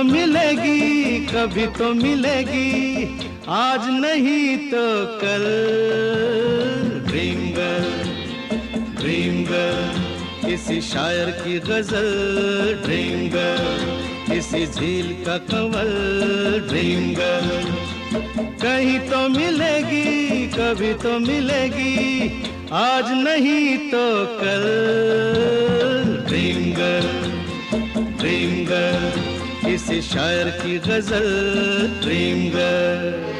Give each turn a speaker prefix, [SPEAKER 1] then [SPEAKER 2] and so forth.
[SPEAKER 1] तो मिलेगी, कभी तो मिलेगी, आज नहीं तो कल। ड्रीम गर्ल, ड्रीम गर्ल, किसी शायर की गजल। ड्रीम गर्ल, किसी झील का कंवल। ड्रीम गर्ल, कहीं तो मिलेगी, कभी तो मिलेगी, आज नहीं तो कल। ड्रीम गर्ल, ड्रीम गर्ल, किसी शायर की गजल। Dream girl.